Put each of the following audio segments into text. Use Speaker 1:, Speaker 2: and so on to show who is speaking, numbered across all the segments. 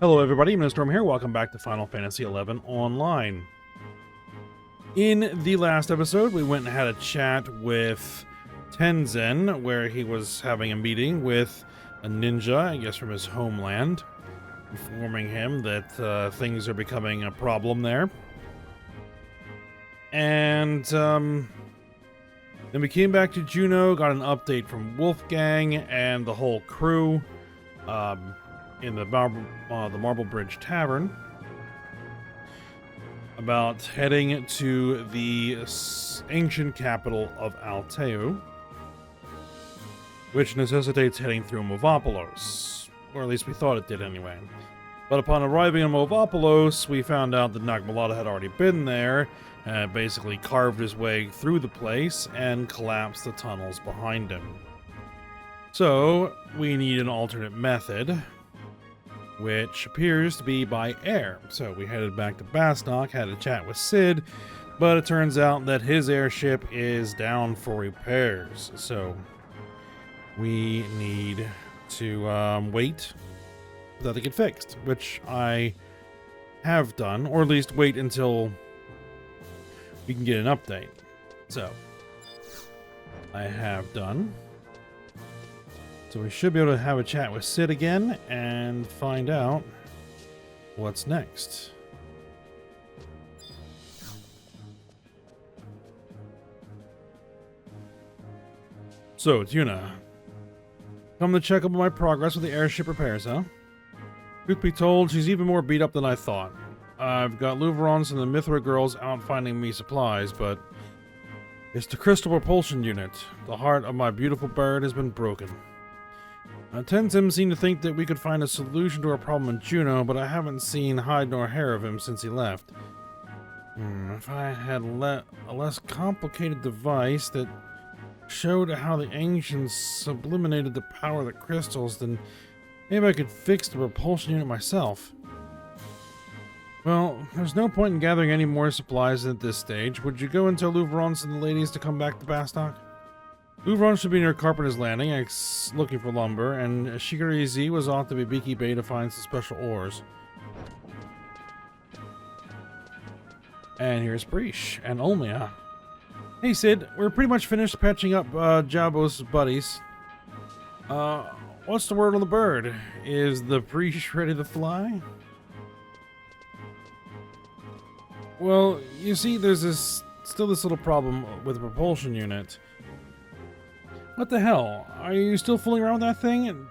Speaker 1: Hello everybody, Storm here. Welcome back to Final Fantasy XI Online. In the last episode, we went and had a chat with Tenzin, where he was having a meeting with a ninja, I guess from his homeland, informing him that things are becoming a problem there. And then we came back to Juno, got an update from Wolfgang and the whole crew. In the Marble Bridge Tavern about heading to the ancient capital of Alteu, which necessitates heading through Movopolos, or at least we thought it did anyway. But upon arriving in Movopolos, we found out that Nagmalata had already been there, basically carved his way through the place and collapsed the tunnels behind him. So we need an alternate method, which appears to be by air. So we headed back to Bastok, had a chat with C.I.D, but it turns out that his airship is down for repairs. So we need to wait for that to get fixed, which I have done, or at least wait until we can get an update. So I have done. So we should be able to have a chat with C.I.D again and find out what's next. So, Tuna, come to check up on my progress with the airship repairs, huh? Truth be told, she's even more beat up than I thought. I've got Louverons and the Mithra girls out finding me supplies, but it's the crystal propulsion unit. The heart of my beautiful bird has been broken. Tenzin seemed to think that we could find a solution to our problem in Juno, but I haven't seen hide nor hair of him since he left. If I had a less complicated device that showed how the ancients sublimated the power of the crystals, then maybe I could fix the propulsion unit myself. Well, there's no point in gathering any more supplies at this stage. Would you go and tell Louverons and the ladies to come back to Bastok? Louveron should be near Carpenter's Landing, looking for lumber, and Shigiri Z was off to Bibiki Bay to find some special ores. And here's Breach and Olmia. Hey C.I.D, we're pretty much finished patching up Jabo's buddies. What's the word on the bird? Is the Breach ready to fly? Well, you see, there's still this little problem with the propulsion unit. What the hell? Are you still fooling around with that thing?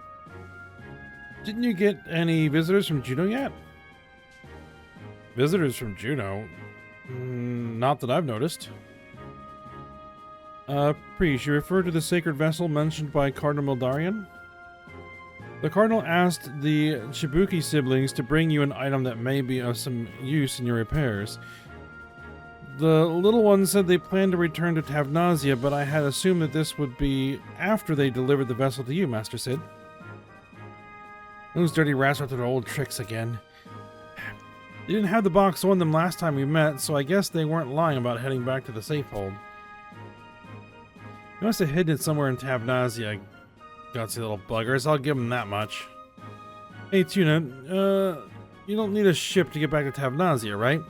Speaker 1: Didn't you get any visitors from Juno yet? Visitors from Juno? Not that I've noticed. Priest, you refer to the sacred vessel mentioned by Cardinal Mildarian? The Cardinal asked the Shibuki siblings to bring you an item that may be of some use in your repairs. The little one said they planned to return to Tavnazia, but I had assumed that this would be after they delivered the vessel to you, Master C.I.D. Those dirty rats are their old tricks again. They didn't have the box on them last time we met, so I guess they weren't lying about heading back to the safe hold. They must have hidden it somewhere in Tavnazia, gutsy little buggers. I'll give them that much. Hey, Tuna, you don't need a ship to get back to Tavnazia, right?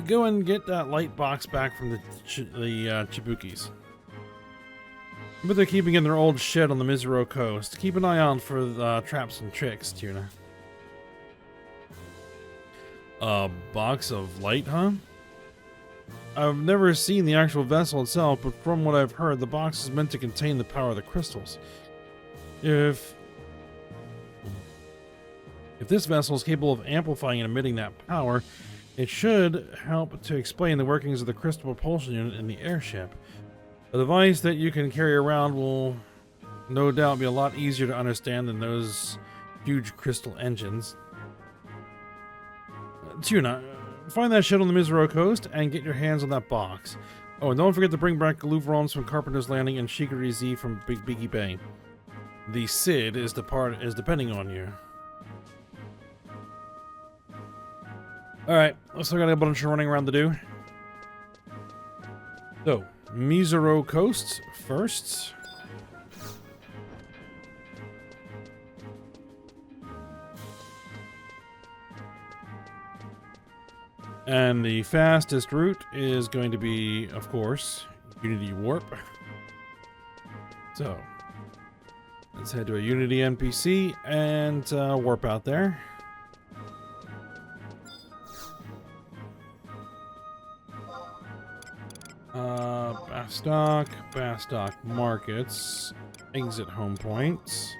Speaker 1: Go and get that light box back from the Chibukis. But they're keeping in their old shed on the Mizuro coast. Keep an eye out for the traps and tricks, Tuna. A box of light, huh? I've never seen the actual vessel itself, but from what I've heard, the box is meant to contain the power of the crystals. If this vessel is capable of amplifying and emitting that power, it should help to explain the workings of the crystal propulsion unit in the airship. A device that you can carry around will no doubt be a lot easier to understand than those huge crystal engines. Tuna, find that ship on the Mizuro coast and get your hands on that box. Oh, and don't forget to bring back Louverons from Carpenter's Landing and Shigiri Z from Bibiki Bay. The C.I.D is depending on you. Alright, so I got a bunch of running around to do. So, Mizuro Coast first. And the fastest route is going to be, of course, Unity Warp. So, let's head to a Unity NPC and warp out there. Bastock Markets, exit home points.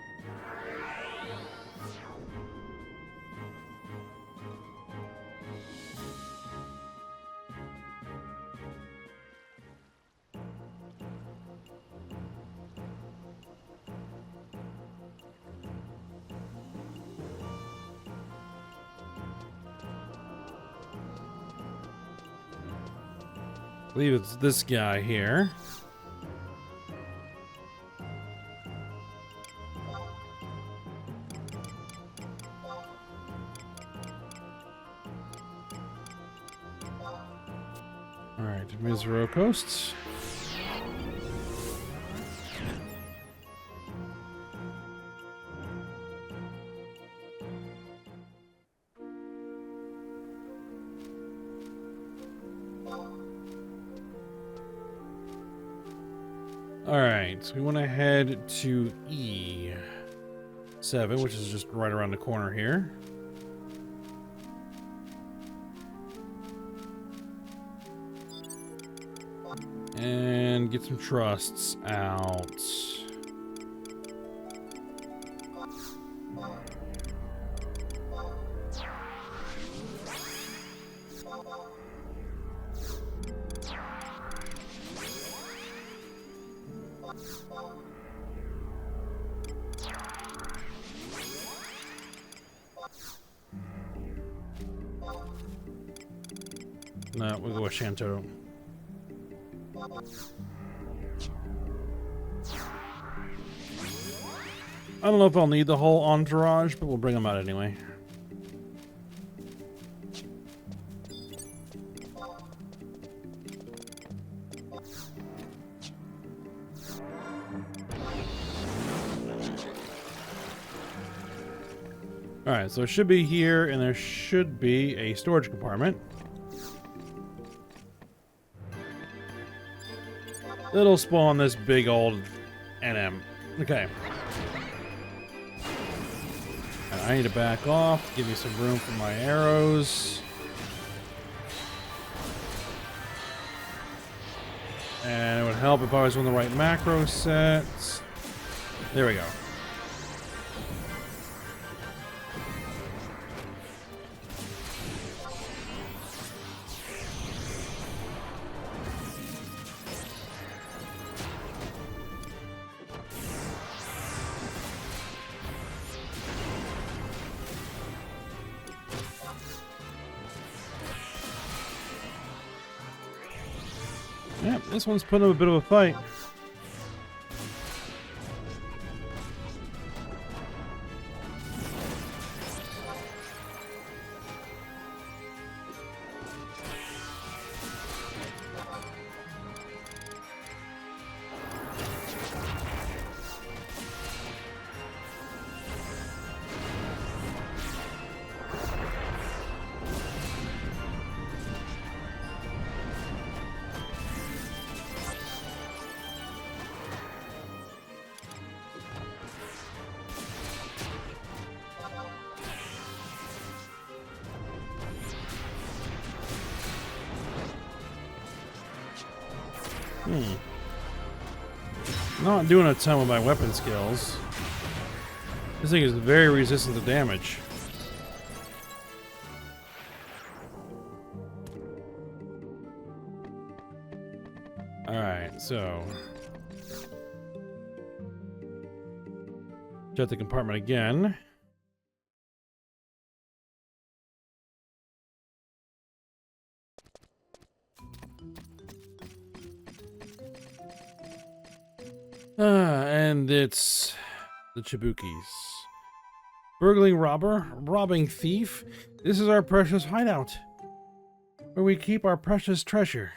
Speaker 1: I believe it's this guy here. All right, Mizro Coast. Alright, so we want to head to E7, which is just right around the corner here. And get some trusts out. No, we'll go with Shanto. I don't know if I'll need the whole entourage, but we'll bring them out anyway. Alright, so it should be here, and there should be a storage compartment. It'll spawn this big old NM. Okay. I need to back off to give me some room for my arrows. And it would help if I was on the right macro sets. There we go. Yep, this one's putting up a bit of a fight. Not doing a ton with my weapon skills. This thing is very resistant to damage. Alright, so check the compartment again. And it's the Chibukis. Burgling robber, robbing thief. This is our precious hideout, where we keep our precious treasure.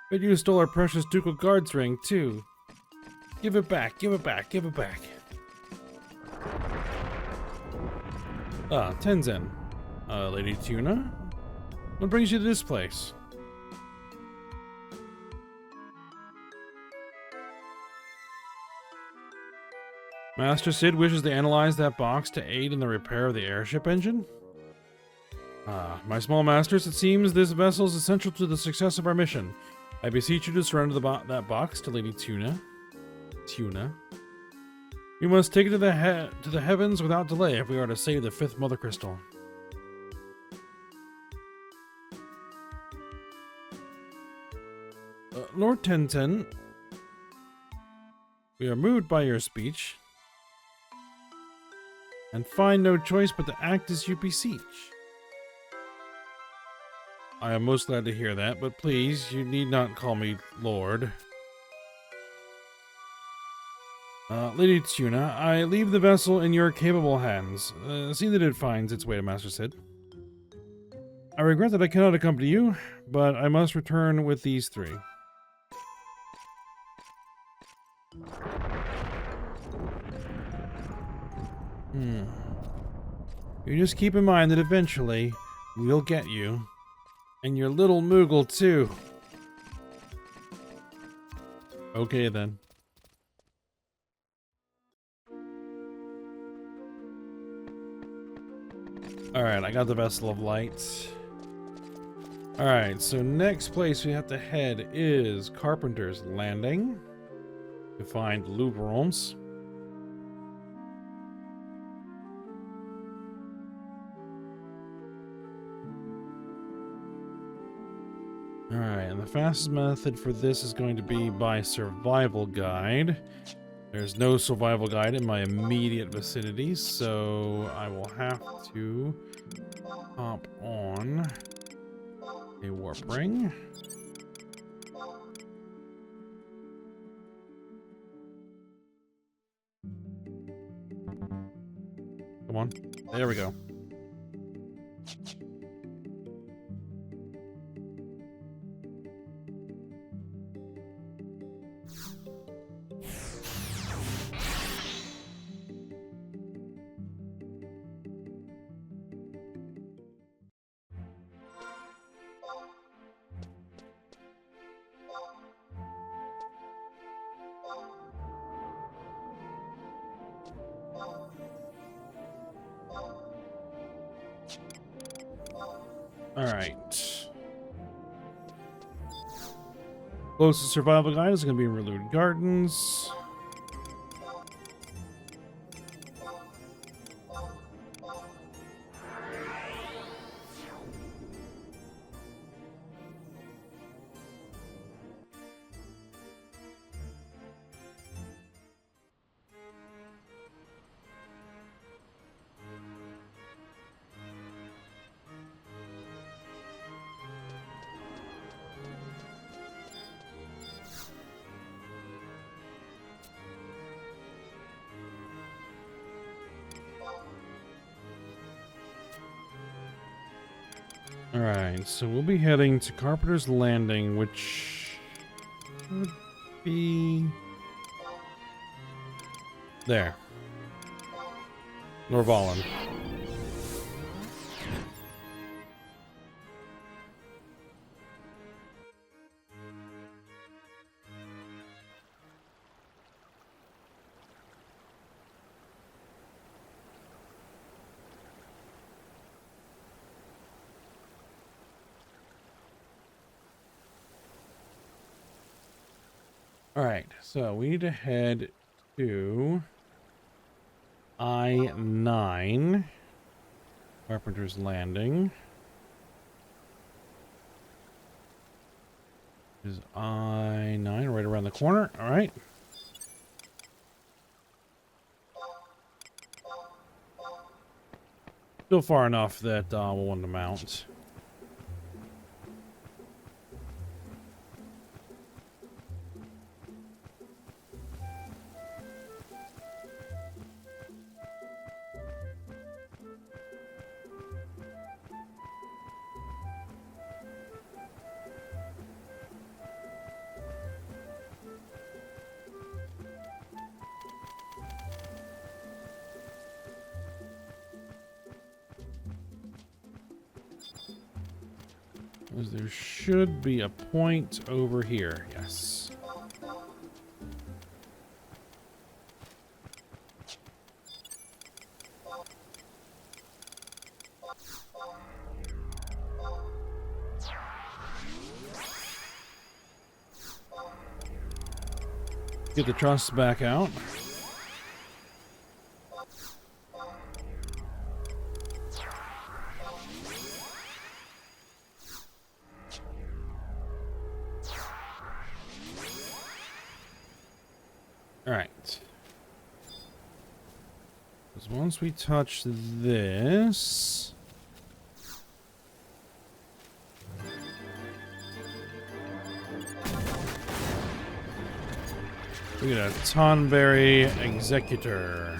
Speaker 1: But you stole our precious ducal guards ring, too. Give it back, give it back, give it back. Ah, Tenzen. Lady Tuna. What brings you to this place? Master Cid wishes to analyze that box to aid in the repair of the airship engine? My small masters, it seems this vessel is essential to the success of our mission. I beseech you to surrender that box to Lady Tuna. We must take it to the heavens without delay if we are to save the 5th Mother Crystal. Lord Tenten, we are moved by your speech and find no choice but to act as you beseech. I am most glad to hear that, but please, you need not call me Lord. Lady Tuna, I leave the vessel in your capable hands. See that it finds its way to Master Cid. I regret that I cannot accompany you, but I must return with these 3. You just keep in mind that eventually we'll get you. And your little Moogle, too. Okay, then. Alright, I got the Vessel of Light. Alright, so next place we have to head is Carpenter's Landing to find Louverons. Alright, and the fastest method for this is going to be by survival guide. There's no survival guide in my immediate vicinity, so I will have to hop on a warp ring. Come on. There we go. Alright. Closest survival guide is going to be Relude Gardens. Alright, so we'll be heading to Carpenter's Landing, which would be there. Norvallen. Alright, so we need to head to I-9, Carpenter's Landing. Is I-9 right around the corner? Alright. Still far enough that we'll want to mount. There should be a point over here. Yes. Get the truss back out. All right. Because once we touch this, we get a Tonberry Executor.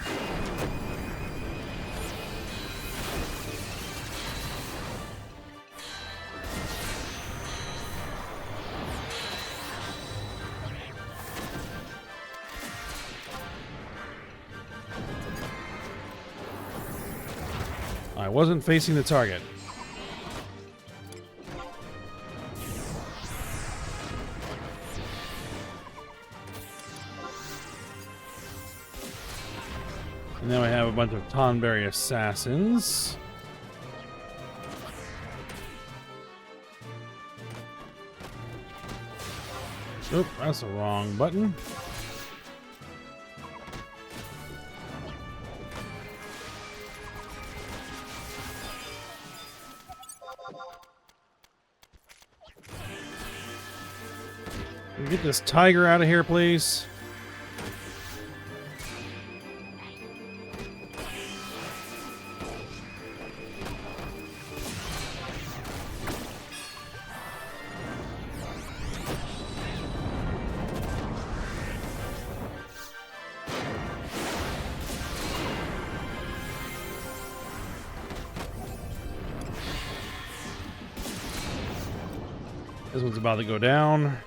Speaker 1: I wasn't facing the target. And now I have a bunch of Tonberry assassins. Oop, that's the wrong button. Get this tiger out of here, please. This one's about to go down.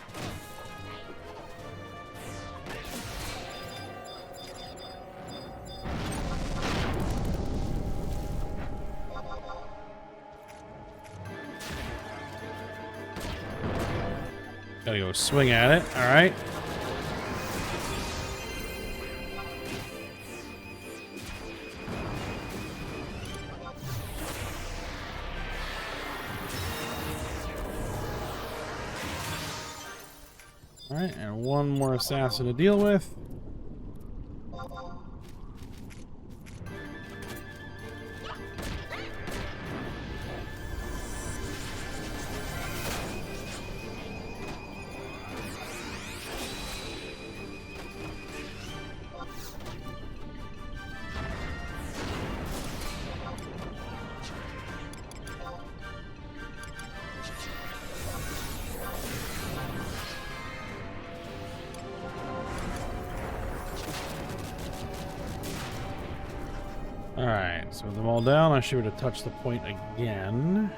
Speaker 1: Gotta go swing at it. All right. All right, and one more assassin to deal with. Alright, so with them all down, I should be able to touch the point again.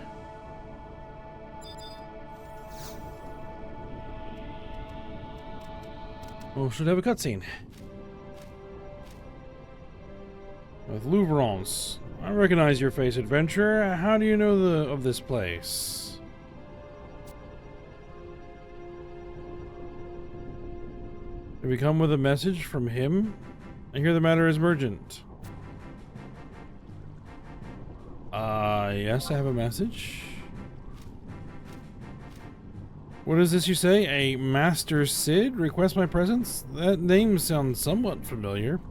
Speaker 1: Oh, should have a cutscene. With Louvrance. I recognize your face, adventurer. How do you know of this place? Have you come with a message from him? I hear the matter is urgent. Yes, I have a message. What is this you say? A Master C.I.D. request my presence? That name sounds somewhat familiar.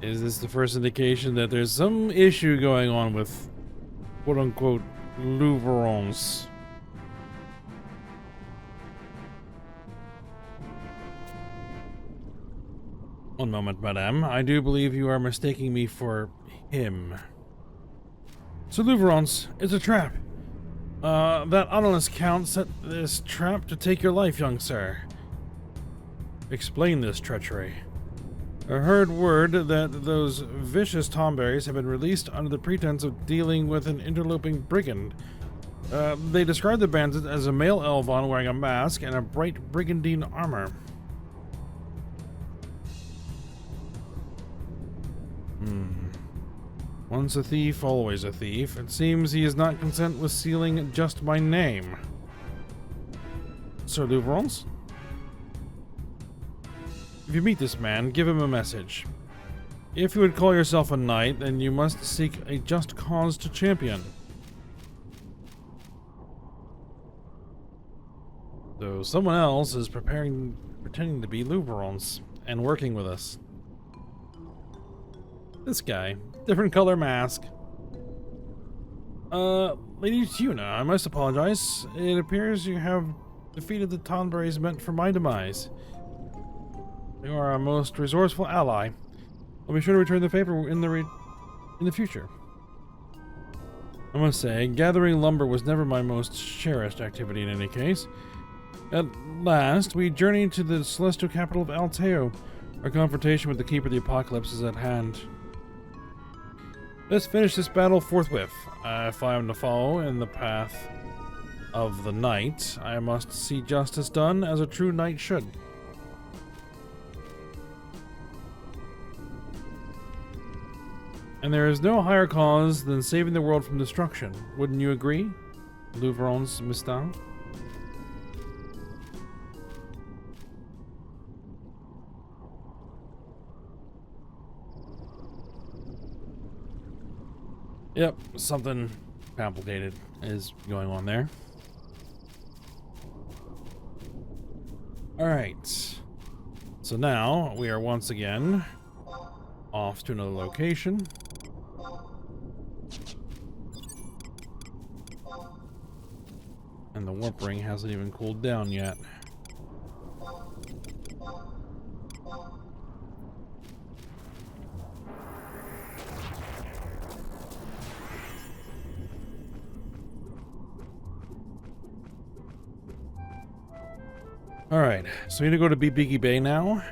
Speaker 1: Is this the first indication that there's some issue going on with quote-unquote Louvrance? One moment, madame. I do believe you are mistaking me for him. So Louvrance, it's a trap. That Autolus Count set this trap to take your life, young sir. Explain this treachery. I heard word that those vicious Tonberries have been released under the pretense of dealing with an interloping brigand. They describe the bandit as a male Elvon wearing a mask and a bright brigandine armor. Once a thief, always a thief. It seems he is not content with sealing just my name. Sir Louvrons? If you meet this man, give him a message. If you would call yourself a knight, then you must seek a just cause to champion. So someone else is pretending to be Louvrons and working with us. This guy. Different color mask. Lady Tuna, I must apologize. It appears you have defeated the Tonberries meant for my demise. You are our most resourceful ally. I'll be sure to return the favor in the future. I must say, gathering lumber was never my most cherished activity in any case. At last, we journeyed to the celestial capital of Alteo. Our confrontation with the Keeper of the Apocalypse is at hand. Let's finish this battle forthwith. If I am to follow in the path of the knight, I must see justice done as a true knight should. And there is no higher cause than saving the world from destruction. Wouldn't you agree, Louvrons Mistin? Yep, something complicated is going on there. Alright. So now we are once again off to another location. And the warp ring hasn't even cooled down yet. Alright, so we need to go to Bibiki Bay now.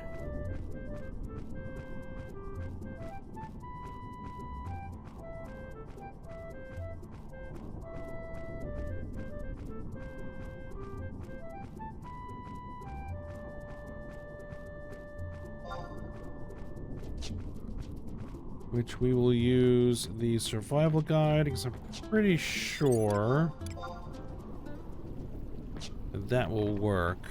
Speaker 1: Which we will use the survival guide, because I'm pretty sure that will work.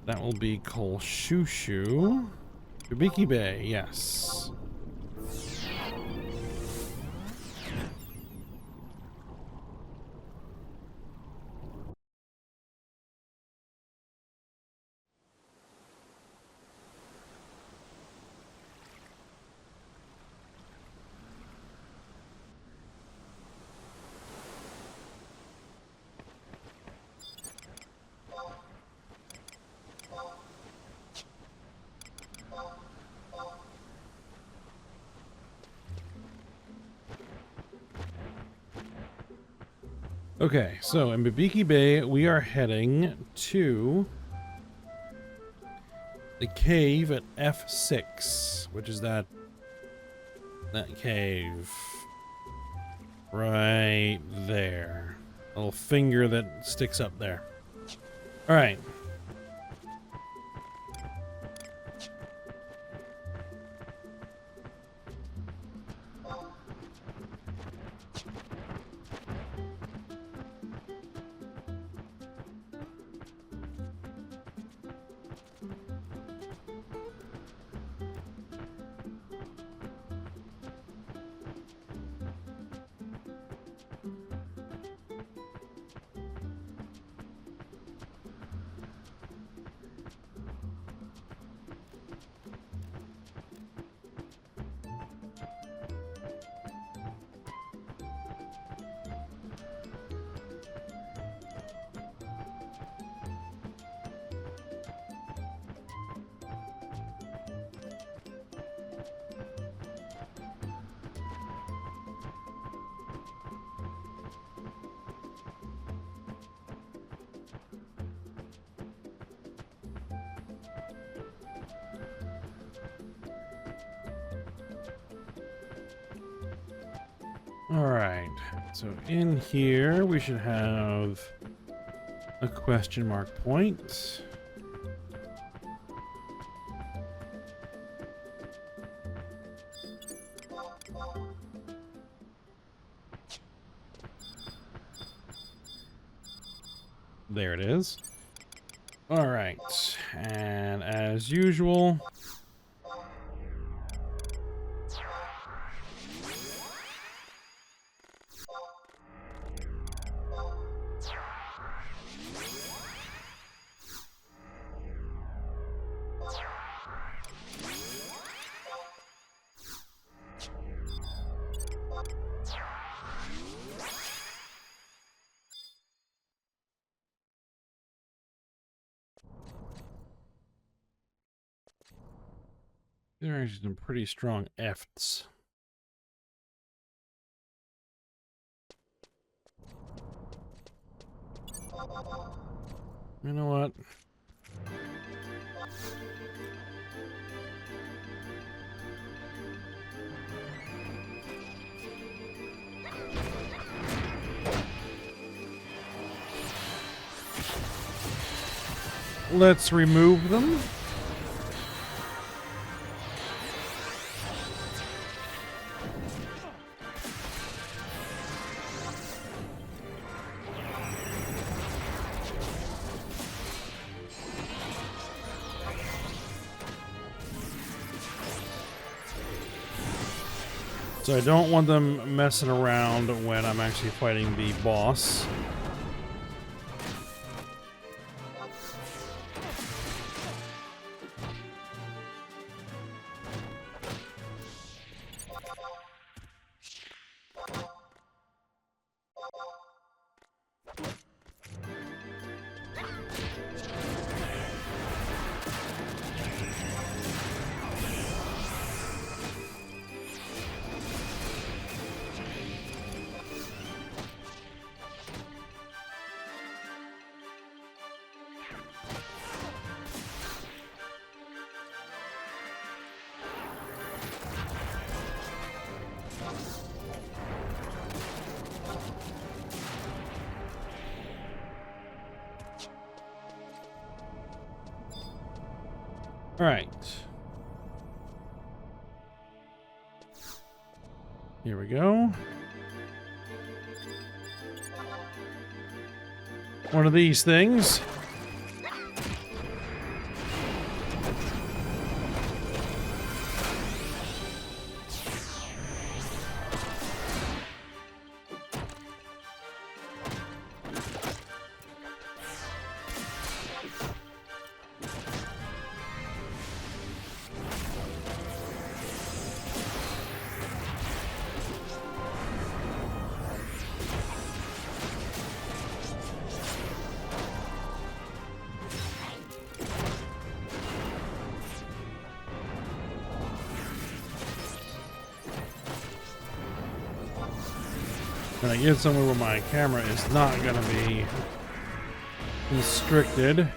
Speaker 1: That will be Kolshushu. Bibiki Bay, yes. Okay, so in Bibiki Bay, we are heading to the cave at F6, which is that cave right there. A little finger that sticks up there. All right. All right, so in here we should have A question mark point. There it is. All right, and as usual, there are some pretty strong efts. You know what? Let's remove them. So I don't want them messing around when I'm actually fighting the boss. All right. Here we go. One of these things. And I get somewhere where my camera is not going to be constricted.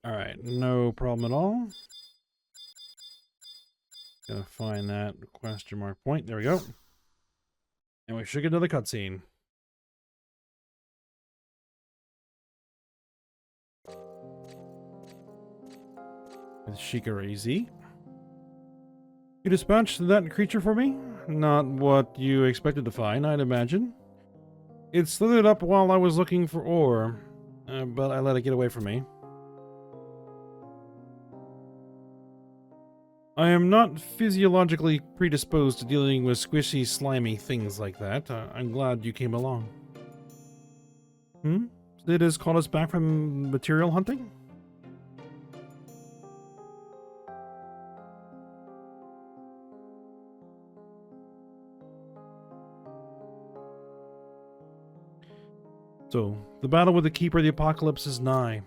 Speaker 1: Alright, no problem at all. Gonna find that question mark point. There we go. And we should get another cutscene. With Shikarazi. You dispatched that creature for me? Not what you expected to find, I'd imagine. It slithered up while I was looking for ore, but I let it get away from me. I am not physiologically predisposed to dealing with squishy, slimy things like that. I'm glad you came along. It has called us back from material hunting? So, the battle with the Keeper of the Apocalypse is nigh.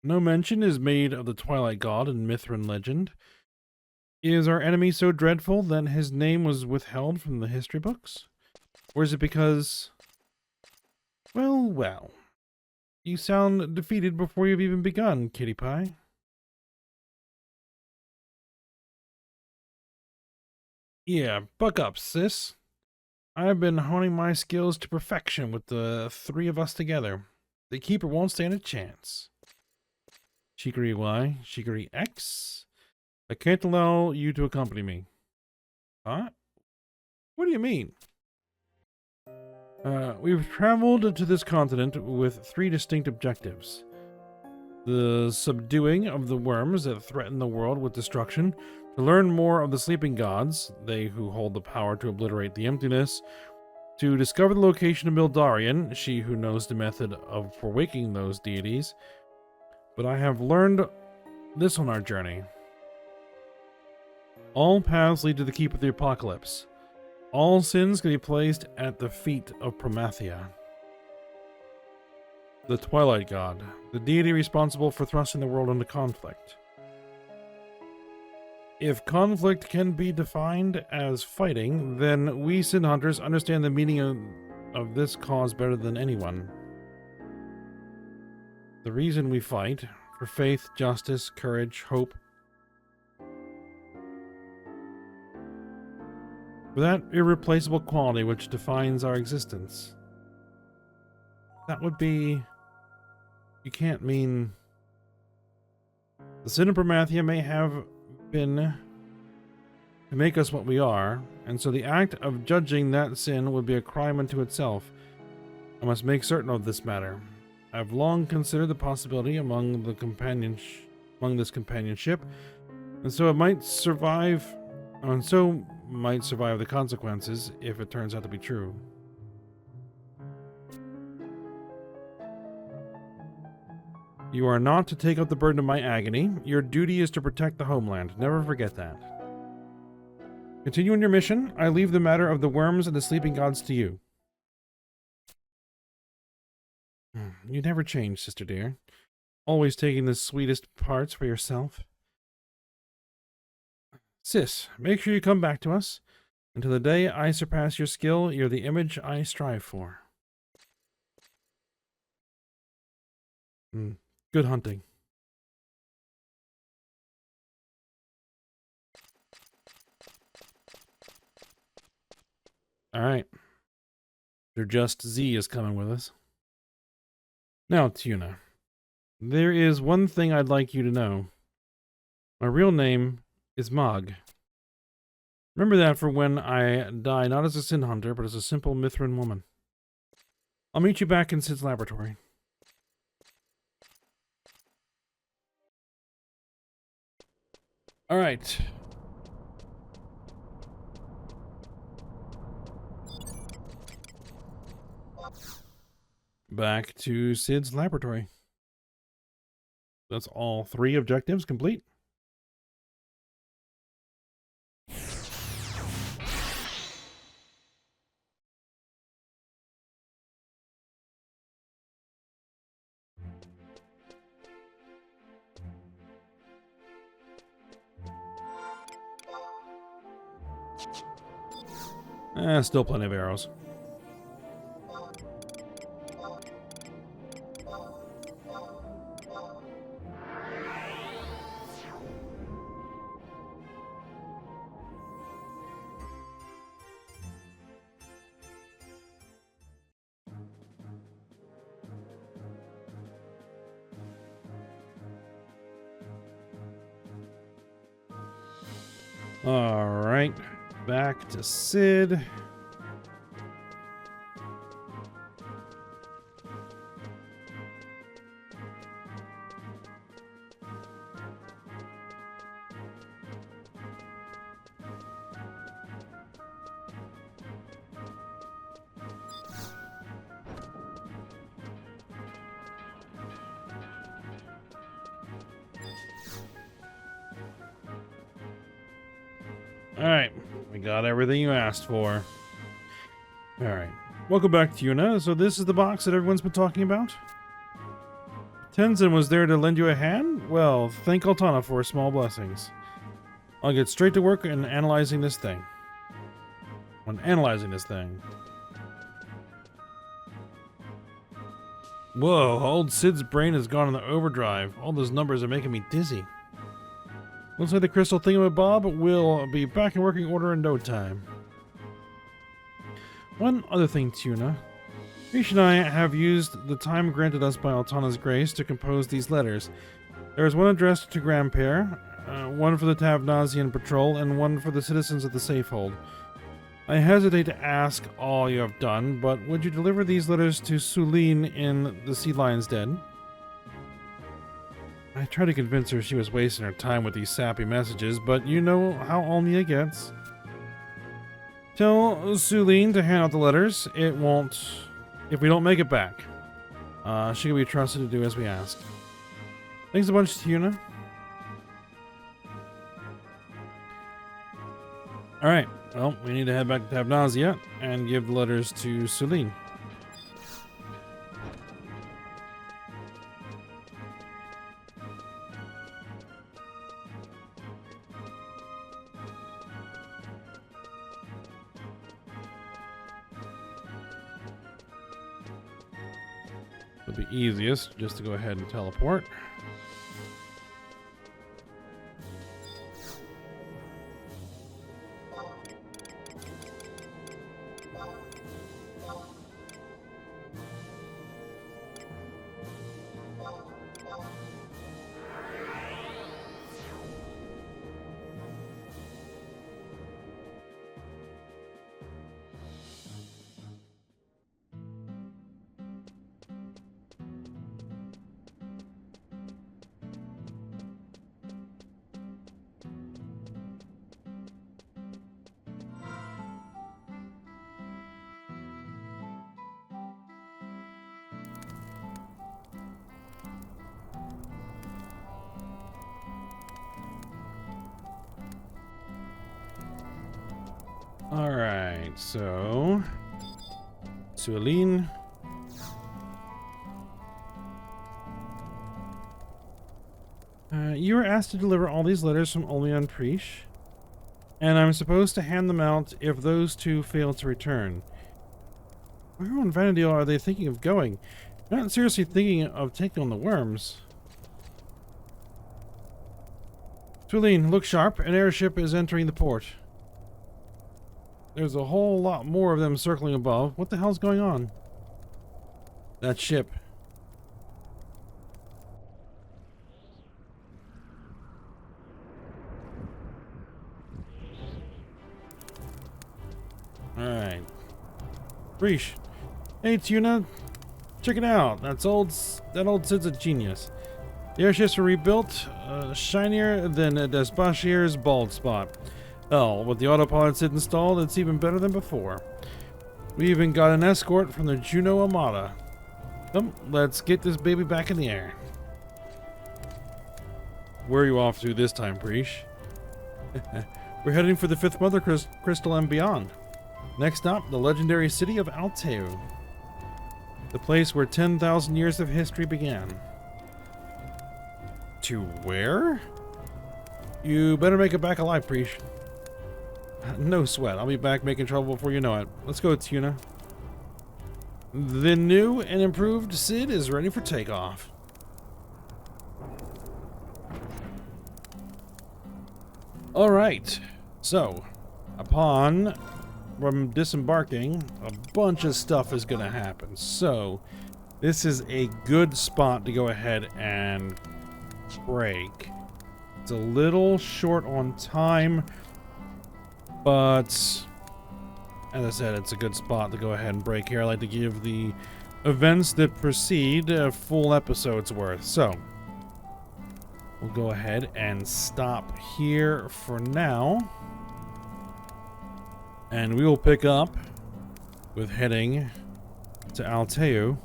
Speaker 1: No mention is made of the Twilight God in Mithrin legend. Is our enemy so dreadful that his name was withheld from the history books? Or is it because... Well. You sound defeated before you've even begun, Kitty Pie. Yeah, buck up, sis. I've been honing my skills to perfection with the three of us together. The Keeper won't stand a chance. Shikari Y, Shikari X. I can't allow you to accompany me. Huh? What do you mean? We've traveled to this continent with three distinct objectives. The subduing of the worms that threaten the world with destruction, to learn more of the sleeping gods, they who hold the power to obliterate the emptiness, to discover the location of Mildarian, she who knows the method for waking those deities. But I have learned this on our journey. All paths lead to the Keep of the Apocalypse. All sins can be placed at the feet of Promathia, the Twilight God, the deity responsible for thrusting the world into conflict. If conflict can be defined as fighting, then we Sin Hunters understand the meaning of this cause better than anyone. The reason we fight, for faith, justice, courage, hope, for that irreplaceable quality which defines our existence. That would be... You can't mean... The sin of Promathia may have been to make us what we are, and so the act of judging that sin would be a crime unto itself. I must make certain of this matter. I've long considered the possibility among this companionship, and so it might survive, the consequences if it turns out to be true. You are not to take up the burden of my agony. Your duty is to protect the homeland. Never forget that. Continue on your mission. I leave the matter of the worms and the sleeping gods to you. You never change, sister dear. Always taking the sweetest parts for yourself. Sis, make sure you come back to us. Until the day I surpass your skill, you're the image I strive for. Good hunting. Alright. They're just Z is coming with us. Now, Tuna. There is one thing I'd like you to know. My real name is Mog. Remember that for when I die not as a Sin Hunter, but as a simple Mithrin woman. I'll meet you back in Sid's laboratory. Alright. Back to Sid's laboratory. That's all three objectives complete. Still plenty of arrows. Alright, back to Sid. Alright, we got everything you asked for. Alright, welcome back to Yuna. So this is the box that everyone's been talking about? Tenzin was there to lend you a hand? Well, thank Altana for his small blessings. I'll get straight to work in analyzing this thing. Whoa, old Sid's brain has gone into overdrive. All those numbers are making me dizzy. Looks like the crystal thingamabob will be back in working order in no time. One other thing, Tuna. Rish and I have used the time granted us by Altana's grace to compose these letters. There is one addressed to Grandpere, one for the Vana'diel patrol, and one for the citizens of the Safehold. I hesitate to ask all you have done, but would you deliver these letters to Sulene in the Sea Lion's Den? I tried to convince her she was wasting her time with these sappy messages, but you know how Olmia gets. Tell Sulene to hand out the letters. It won't... if we don't make it back. She can be trusted to do as we ask. Thanks a bunch, Tuna. Alright, well, we need to head back to Vana'diel and give the letters to Sulene. It'll be easiest just to go ahead and teleport. Alright, so... Sulene. You were asked to deliver all these letters from Olmia and Prish, and I'm supposed to hand them out if those two fail to return. Where on Vana'diel are they thinking of going? They're not seriously thinking of taking on the worms. Sulene, look sharp. An airship is entering the port. There's a whole lot more of them circling above. What the hell's going on? That ship. Alright. Rish. Hey, Tuna. Check it out. That old Sid's a genius. The airships were rebuilt, shinier than Despachier's bald spot. Hell, with the autopilot Sid installed, it's even better than before. We even got an escort from the Juno Armada. Come, let's get this baby back in the air. Where are you off to this time, Prish? We're heading for the Fifth Mother Crystal and beyond. Next stop, the legendary city of Alteu. The place where 10,000 years of history began. To where? You better make it back alive, Prish. No sweat. I'll be back making trouble before you know it. Let's go, Tuna. The new and improved Cid is ready for takeoff. Alright. So, upon disembarking, a bunch of stuff is going to happen. So, this is a good spot to go ahead and break. It's a little short on time, but as I said, it's a good spot to go ahead and break here. I like to give the events that precede a full episode's worth. So, we'll go ahead and stop here for now. And we will pick up with heading to Alteu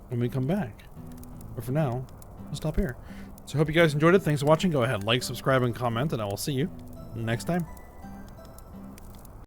Speaker 1: when we come back. But for now, we'll stop here. So I hope you guys enjoyed it. Thanks for watching. Go ahead, like, subscribe, and comment, and I will see you next time.